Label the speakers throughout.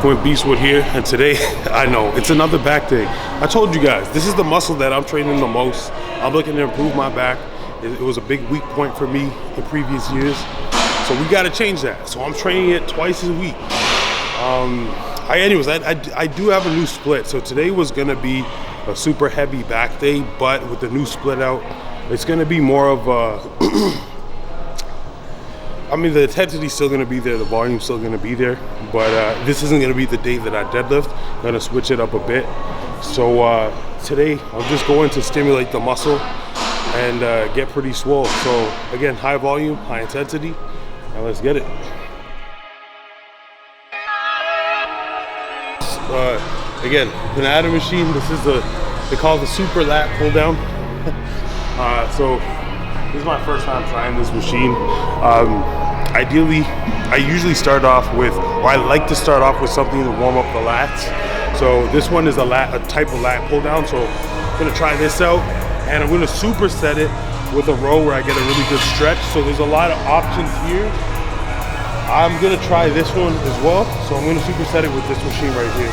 Speaker 1: Quint Beastwood here, and today, I know, it's another back day. I told you guys, this is the muscle that I'm training the most. I'm looking to improve my back. It was a big weak point for me in previous years. So we gotta change that. So I'm training it twice a week. I do have a new split. So today was gonna be a super heavy back day, but with the new split out, it's gonna be more of a, I mean, the intensity's still gonna be there, the volume's still gonna be there, but this isn't gonna be the day that I deadlift. I'm gonna switch it up a bit. So today, I'm just going to stimulate the muscle and get pretty swole. So again, high volume, high intensity, and let's get it. Again, Pulldown machine. This is they call it the super lat pull down. So this is my first time trying this machine. Ideally, I usually start off with, or I like to start off with something to warm up the lats. So this one is a type of lat pull down. So I'm gonna try this out, and I'm gonna superset it with a row where I get a really good stretch. So there's a lot of options here. I'm gonna try this one as well. So I'm gonna superset it with this machine right here.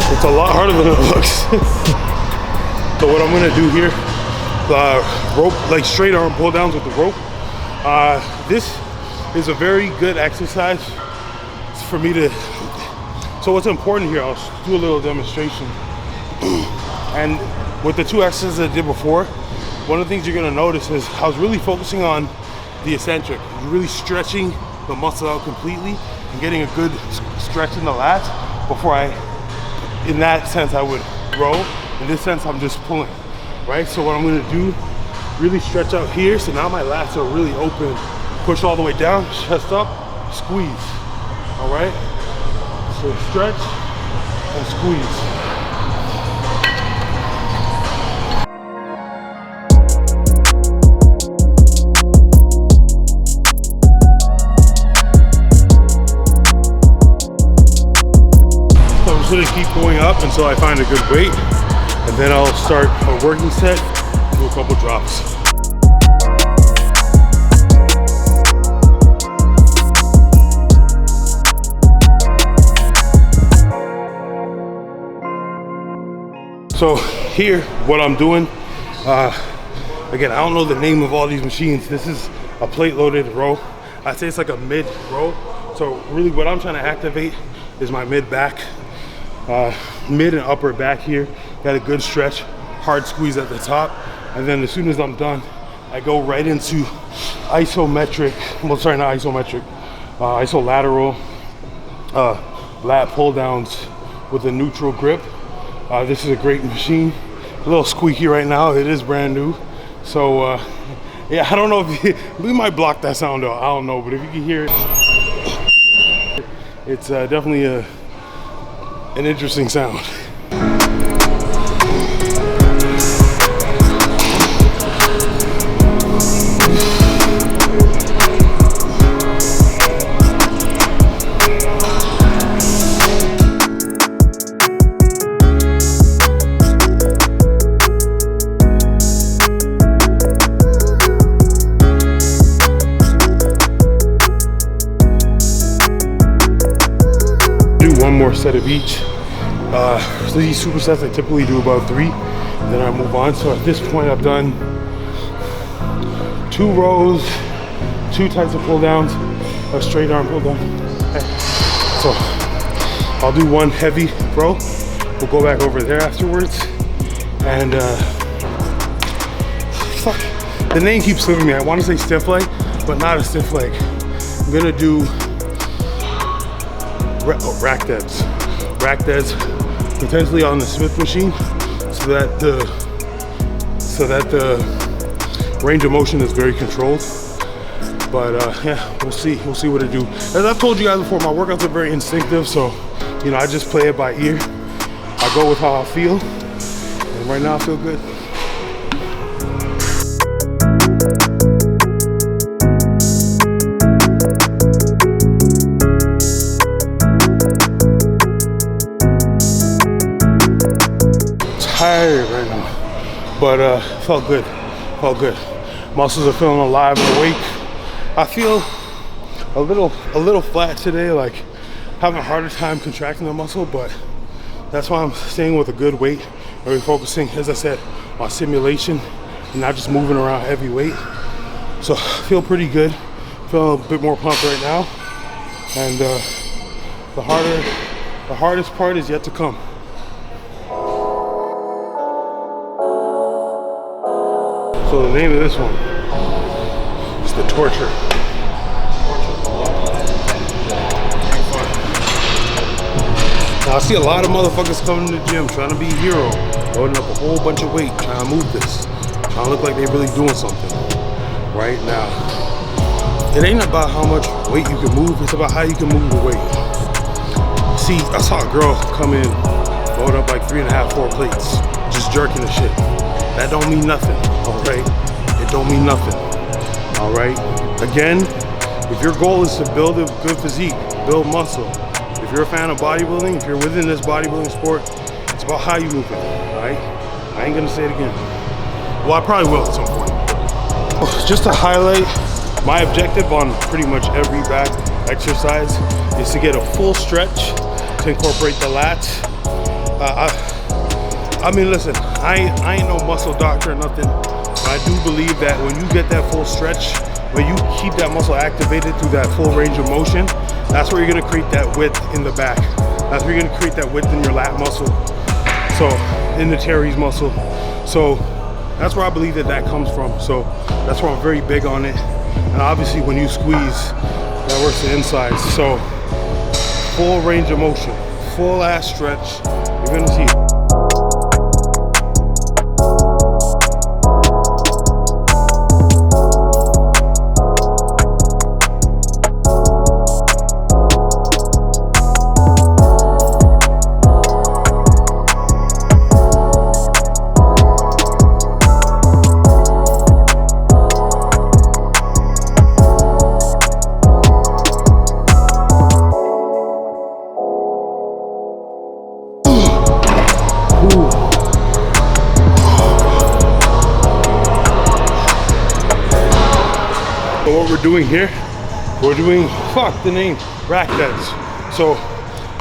Speaker 1: It's a lot harder than it looks. So what I'm gonna do here, rope, like straight arm pull downs with the rope. This is a very good exercise for me to, so what's important here, I'll do a little demonstration. And with the two exercises I did before, one of the things you're gonna notice is I was really focusing on the eccentric, really stretching the muscle out completely and getting a good stretch in the lats before in that sense I would row. In this sense I'm just pulling, right? So what I'm gonna do, really stretch out here, so now my lats are really open. Push all the way down, chest up, squeeze, all right? So stretch and squeeze. I'm just gonna keep going up until I find a good weight, and then I'll start a working set, do a couple drops. So here, what I'm doing, again, I don't know the name of all these machines. This is a plate loaded row. I'd say it's like a mid row. So really what I'm trying to activate is my mid back. Mid and upper back here, got a good stretch, hard squeeze at the top, and then as soon as I'm done, I go right into isometric, well sorry, not isometric, isolateral lat pull downs with a neutral grip. This is a great machine, a little squeaky right now, it is brand new, so yeah, I don't know if we might block that sound out, I don't know, but if you can hear it, it's definitely an interesting sound. Do one more set of each. So these supersets I typically do about 3, and then I move on. So at this point I've done 2 rows, 2 types of pull downs, a straight arm pull down. Okay. So I'll do one heavy row. We'll go back over there afterwards. And fuck, the name keeps slipping me. I want to say stiff leg, but not a stiff leg. I'm gonna do rack deads. Rack deads, potentially on the Smith machine, so that the range of motion is very controlled. But yeah, we'll see what I do. As I've told you guys before, my workouts are very instinctive, so you know, I just play it by ear. I go with how I feel, and And right now I feel good. Tired right now, but felt good. Felt good. Muscles are feeling alive and awake. I feel a little flat today, like having a harder time contracting the muscle, but that's why I'm staying with a good weight, really focusing, as I said, on simulation and not just moving around heavy weight. So I feel pretty good. Feeling a bit more pumped right now, and the hardest part is yet to come. So the name of this one is The Torture. Now I see a lot of motherfuckers coming to the gym trying to be a hero, loading up a whole bunch of weight, trying to move this, trying to look like they're really doing something. Right now, it ain't about how much weight you can move, it's about how you can move the weight. See, I saw a girl come in, load up like 3.5, 4 plates, just jerking the shit. That don't mean nothing, all right? It don't mean nothing, all right? Again, if your goal is to build a good physique, build muscle, if you're a fan of bodybuilding, if you're within this bodybuilding sport, it's about how you move it, all right? I ain't gonna say it again. Well, I probably will at some point. Just to highlight, my objective on pretty much every back exercise is to get a full stretch to incorporate the lats. I mean, listen, I ain't no muscle doctor or nothing, but I do believe that when you get that full stretch, when you keep that muscle activated through that full range of motion, that's where you're gonna create that width in the back. That's where you're gonna create that width in your lat muscle, so in the teres muscle. So that's where I believe that comes from. So that's why I'm very big on it. And obviously when you squeeze, that works the insides. So full range of motion, full ass stretch, you're gonna see it. So what we're doing here, we're doing, fuck the name, rack deads. So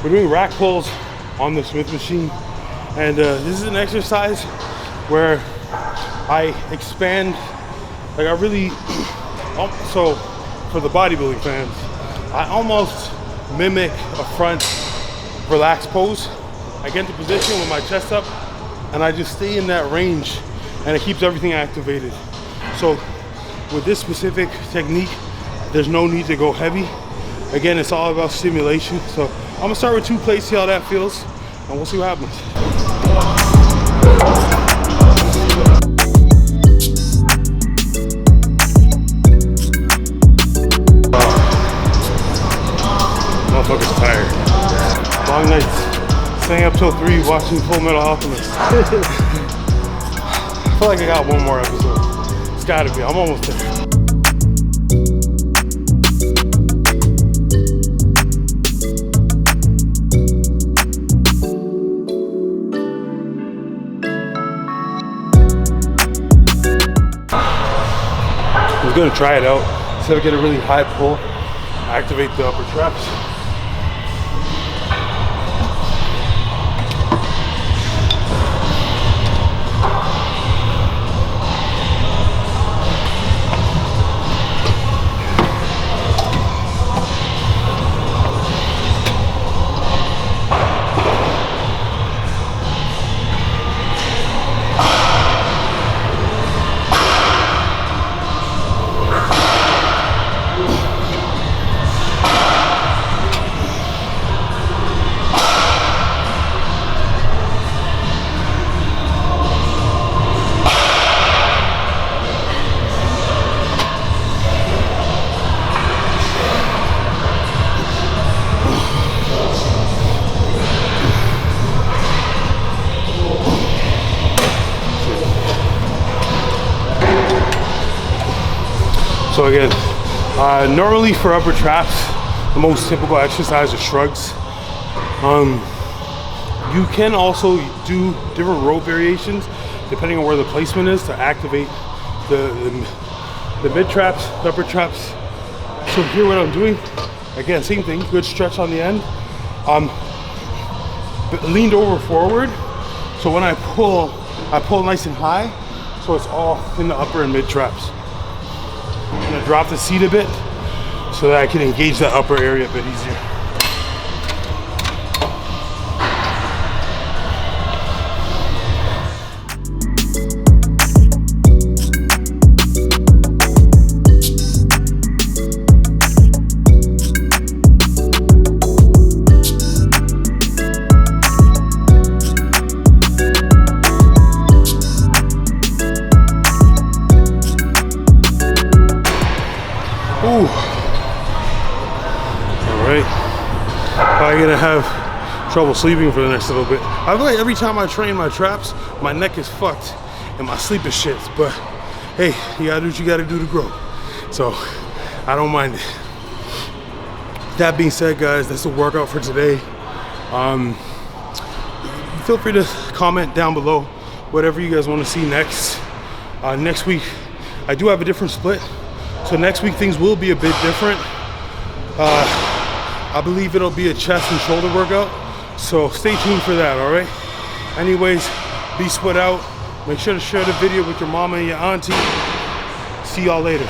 Speaker 1: we're doing rack pulls on the Smith machine. And this is an exercise where I expand, like I really, so for the bodybuilding fans, I almost mimic a front relaxed pose. I get into position with my chest up and I just stay in that range and it keeps everything activated. So with this specific technique, there's no need to go heavy. Again, it's all about stimulation. So I'm gonna start with 2 plates, see how that feels, and we'll see what happens. Motherfucker's tired. Long nights. Staying up till 3 watching Full Metal Alchemist. I feel like I got one more episode. It's gotta be, I'm almost there. I'm gonna try it out. Instead of get a really high pull, activate the upper traps. So again, normally for upper traps, the most typical exercise is shrugs. You can also do different rope variations depending on where the placement is to activate the mid traps, the upper traps. So here what I'm doing, again, same thing, good stretch on the end. Leaned over forward, so when I pull nice and high, so it's all in the upper and mid traps. I'm gonna drop the seat a bit so that I can engage that upper area a bit easier. Ooh. Alright. Probably gonna have trouble sleeping for the next little bit. I feel like every time I train my traps, my neck is fucked and my sleep is shit. But hey, you gotta do what you gotta do to grow. So I don't mind it. That being said, guys, that's the workout for today. Feel free to comment down below whatever you guys want to see next. Next week, I do have a different split. So next week things will be a bit different. I believe it'll be a chest and shoulder workout. So stay tuned for that, all right? Anyways, be split out. Make sure to share the video with your mama and your auntie. See y'all later.